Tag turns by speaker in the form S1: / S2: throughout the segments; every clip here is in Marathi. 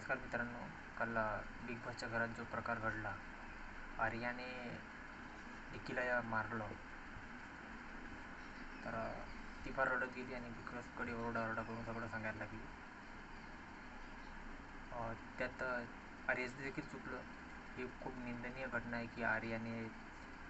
S1: नमस्कार मित्रांनो. काल बिग बॉसच्या घरात जो प्रकार घडला, आर्याने निकीला मारलं, तर ती फार रडत गेली आणि बिग बॉसकडे ओरडाओरडा करून सगळं सांगायला लागली. त्यात आर्याचं देखील चुकलं. ही खूप निंदनीय घटना आहे की आर्याने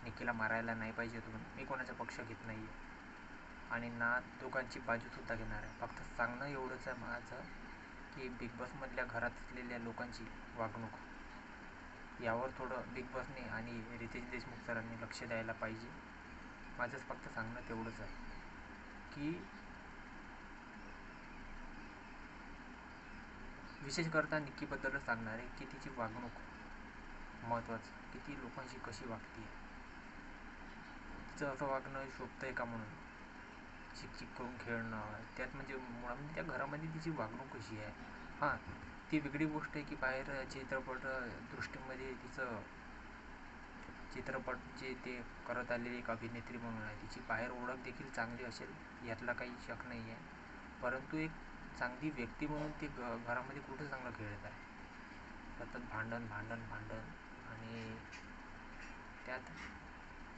S1: निकीला मारायला नाही पाहिजे होतं. मी कोणाचा पक्ष घेत नाही आहे आणि ना दोघांची बाजूसुद्धा घेणार आहे. फक्त सांगणं एवढंच आहे माझं की बिग बॉसमधल्या घरात असलेल्या लोकांची वागणूक यावर थोडं बिग बॉसने आणि रितेश देशमुख सरांनी लक्ष द्यायला पाहिजे. माझंच फक्त सांगणं तेवढंच आहे की विशेष करता निक्कीबद्दलच सांगणार आहे की तिची वागणूक महत्त्वाचं, की ती लोकांशी कशी वागते. तिचं असं वागणं शोभतं आहे का म्हणून चिकचिक करून खेळणं, त्यात म्हणजे मुळात त्या घरामध्ये तिची वागणूक कशी आहे. हां, ती वेगळी गोष्ट आहे की बाहेर चित्रपट दृष्टीमध्ये तिचं चित्रपट जे ते करत आलेली एक अभिनेत्री म्हणून आहे, तिची बाहेर ओळख देखील चांगली असेल, यातला काही शक नाही आहे. परंतु एक चांगली व्यक्ती म्हणून ती घरामध्ये कुठं चांगलं खेळत आहे. सतत भांडण भांडण भांडण आणि त्यात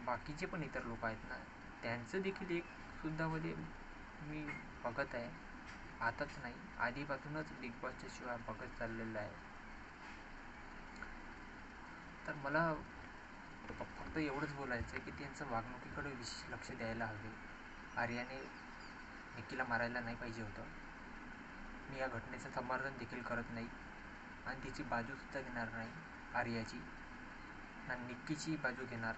S1: बाकीचे पण इतर लोक आहेत ना, त्यांचं देखील एक सुद्धा मध्ये मी बघत आहे. आताच नाही, आधीपासूनच बिग बॉसच्या शिवाय बघत चाललेलं आहे. तर मला फक्त एवढंच बोलायचं आहे की त्यांचं वागणुकीकडे विशेष लक्ष द्यायला हवे. आर्याने निकीला मारायला नाही पाहिजे होतं. मी या घटनेचं समर्थन देखील करत नाही आणि तिची बाजूसुद्धा घेणार नाही. आर्याची ना निक्कीची बाजू घेणार.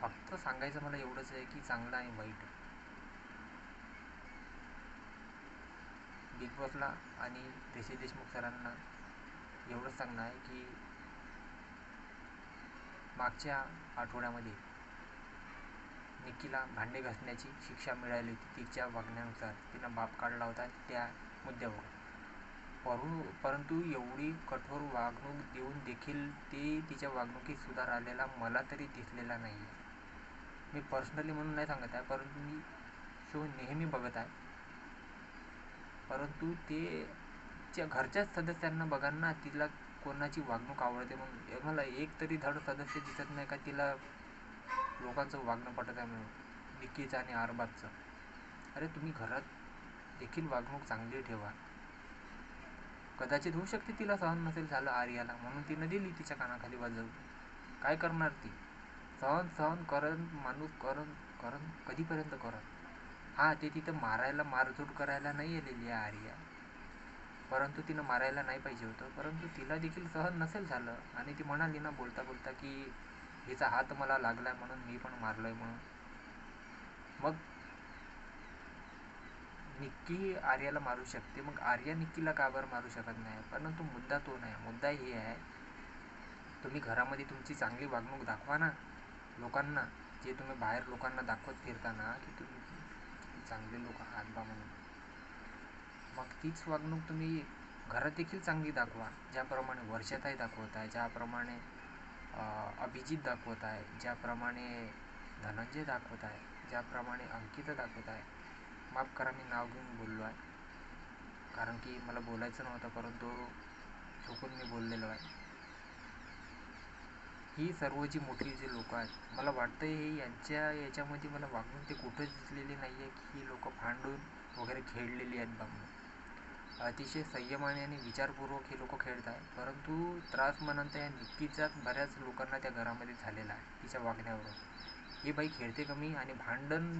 S1: फक्त सांगायचं मला एवढंच आहे की चांगलं आणि वाईट बिग बॉसला आणि रितेश देशमुख सरांना एवढंच सांगणं आहे की मागच्या आठवड्यामध्ये निकीला भांडे घासण्याची शिक्षा मिळाली होती. तिच्या वागण्यानुसार तिनं बाप काढला होता त्या मुद्द्यावर. परंतु एवढी कठोर वागणूक देऊन देखील ते तिच्या वागणुकीत सुधार आलेला मला तरी दिसलेला नाही आहे. मी पर्सनली म्हणून नाही सांगत आहे, परंतु मी शो नेहमी बघत आहे. परंतु ते त्या घरच्याच सदस्यांना बघा ना, तिला कोणाची वागणूक आवडते म्हणून. मला एक तरी धड सदस्य दिसत नाही का तिला लोकांचं वागणं पटत आहे म्हणून, निक्कीचं आणि अरबाजचं. अरे तुम्ही घरात देखील वागणूक चांगली ठेवा. कदाचित होऊ शकते तिला सहन नसेल झालं आर्याला, म्हणून तिनं दिली तिच्या कानाखाली वाजवून. काय करणार ती? सहन करन माणूस, करन कधीपर्यंत करन. हां, ते तिथं मारायला मारझूड करायला नाही आलेली आहे आर्या, परंतु तिनं मारायला नाही पाहिजे होतं. परंतु तिला देखील सहन नसेल झालं आणि ती म्हणाली ना बोलता बोलता की हिचा हात मला लागलाय म्हणून मी पण मारलोय म्हणून. मग निक्की आर्याला मारू शकते, मग आर्या निक्कीला का बरं मारू शकत नाही. परंतु मुद्दा तो नाही. मुद्दा हे आहे, तुम्ही घरामध्ये तुमची चांगली वागणूक दाखवा ना लोकांना. जे तुम्ही बाहेर लोकांना दाखवत फिरताना की तुम्ही चांगले लोक आहात बा म्हणून, मग तीच वागणूक तुम्ही घरात देखील चांगली दाखवा. ज्याप्रमाणे वर्षाताई दाखवत आहे, ज्याप्रमाणे अभिजित दाखवत आहे, ज्याप्रमाणे धनंजय दाखवत आहे, ज्याप्रमाणे अंकिता दाखवत आहे. माफ करा मी नाव घेऊन बोललो आहे, कारण की मला बोलायचं नव्हतं, परंतु चुकून मी बोललेलो आहे. ही सर्व जी मोठी जी लोकं आहेत, मला वाटतं हे याच्यामध्ये मला वागणूक ते कुठंच दिसलेली नाही आहे की ही लोकं भांडून वगैरे खेळलेली आहेत बा म्हणून. अतिशय संयमाने आणि विचारपूर्वक हे लोक खेळत आहे. परंतु त्रास म्हणत या निक्कीचाच बऱ्याच लोकांना त्या घरामध्ये झालेला आहे तिच्या वागण्यावरून. ही बाई खेळते कमी आणि भांडण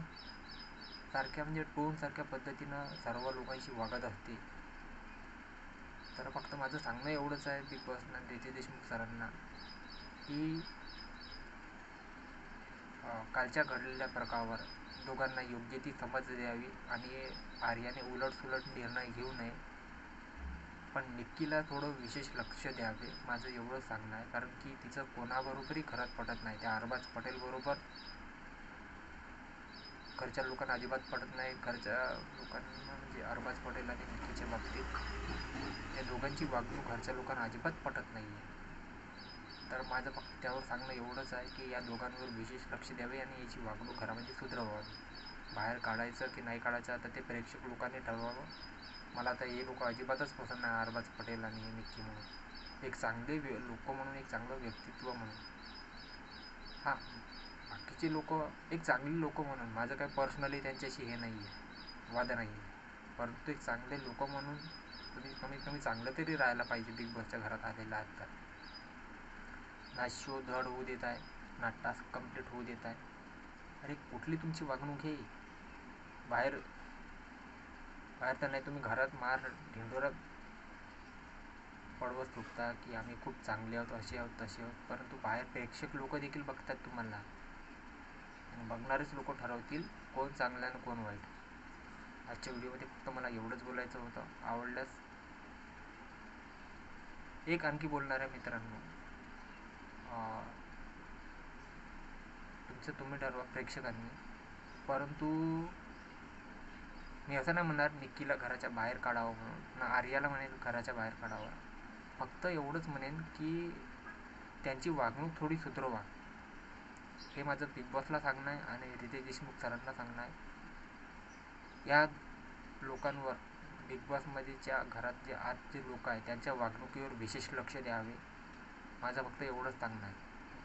S1: सारख्या म्हणजे टोनसारख्या पद्धतीनं सर्व लोकांशी वागत असते. तर फक्त माझं सांगणं एवढंच आहे बिग बॉसना, रितेश देशमुख सरांना, की कालच्या घडलेल्या प्रकारावर दोघांना योग्य ती समज द्यावी आणि आर्याने उलटसुलट निर्णय घेऊ नये, पण निक्कीला थोडं विशेष लक्ष द्यावे. माझं एवढं सांगणं आहे, कारण की तिचं कोणाबरोबरही खरंच पटत नाही. त्या अरबाज पटेलबरोबर घरच्या लोकांना अजिबात पटत नाही. घरच्या लोकांना म्हणजे अरबाज पटेल आणि निक्कीच्या बाबतीत या दोघांची वागणूक घरच्या लोकांना अजिबात पटत नाही आहे. तर माझं फक्त त्यावर सांगणं एवढंच आहे की या दोघांवर विशेष लक्ष द्यावे आणि याची वागणूक घरामध्ये सुधारावी. बाहेर काढायचं की नाही काढायचं आता ते प्रेक्षक लोकांनी ठरवावं. मला तर हे लोक अजिबातच पसंत नाही, अरबाज पटेल आणि हे निक्की म्हणून. एक चांगले लोक म्हणून, एक चांगलं व्यक्तित्व म्हणून. हां, बाकीचे लोक एक चांगली लोक म्हणून, माझं काही पर्सनली त्यांच्याशी हे नाही आहे, वाद नाही आहे. परंतु एक चांगले लोक म्हणून तुम्ही कमीत कमी चांगलं तरी राहायला पाहिजे. बिग बॉसच्या घरात आलेला आहात तर. ना शो धड होऊ देत आहे, ना टास्क कंप्लीट होऊ देत आहे. अरे कुठली तुमची वागणूक आहे? बाहेर बाहेर तर नाही, तुम्ही घरात मार ढिंडोरा पडवत सुटता की आम्ही खूप चांगले आहोत, असे आहोत, तसे आहोत. परंतु बाहेर प्रेक्षक लोक देखील बघतात तुम्हाला, आणि बघणारेच लोक ठरवतील कोण चांगलं आणि कोण वाईट. आजच्या व्हिडिओमध्ये फक्त मला एवढंच बोलायचं होतं. आवडल्यास एक आणखी बोलणार आहे मित्रांनो, तुमचं तुम्ही ठरवा प्रेक्षकांनी. परंतु मी असं नाही म्हणणार निक्कीला घराच्या बाहेर काढावं म्हणून, ना आर्याला म्हणेन घराच्या बाहेर काढावं. फक्त एवढंच म्हणेन की त्यांची वागणूक थोडी सुधरवा. हे माझं बिग बॉसला सांगणं आहे आणि रितेश देशमुख सरांना सांगणं आहे. या लोकांवर, बिग बॉसमध्येच्या घरात जे आज जे लोक आहेत त्यांच्या वागणुकीवर विशेष लक्ष द्यावे. माझं फक्त एवढंच सांगणं आहे.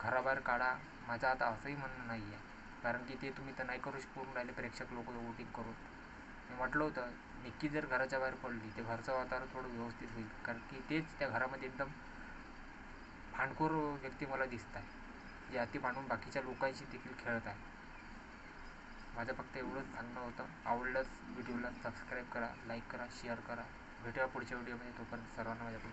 S1: घराबाहेर काढा माझं आता असंही म्हणणं नाही आहे, कारण की ते तुम्ही तर नाही करून राहिले प्रेक्षक लोक वोटिंग करून. मी म्हटलं होतं निक्की जर घराच्या बाहेर पडली ते घरचं वातावरण थोडं व्यवस्थित होईल, कारण की तेच त्या घरामध्ये एकदम भांडखोर व्यक्ती मला दिसत आहे, जे अति भांडून बाकीच्या लोकांशी देखील खेळत आहे. माझं फक्त एवढंच सांगणं होतं. आवडल्यास व्हिडिओला सबस्क्राईब करा, लाईक करा, शेअर करा. भेटूया पुढच्या व्हिडिओमध्ये. तोपर्यंत सर्वांना माझ्याकडून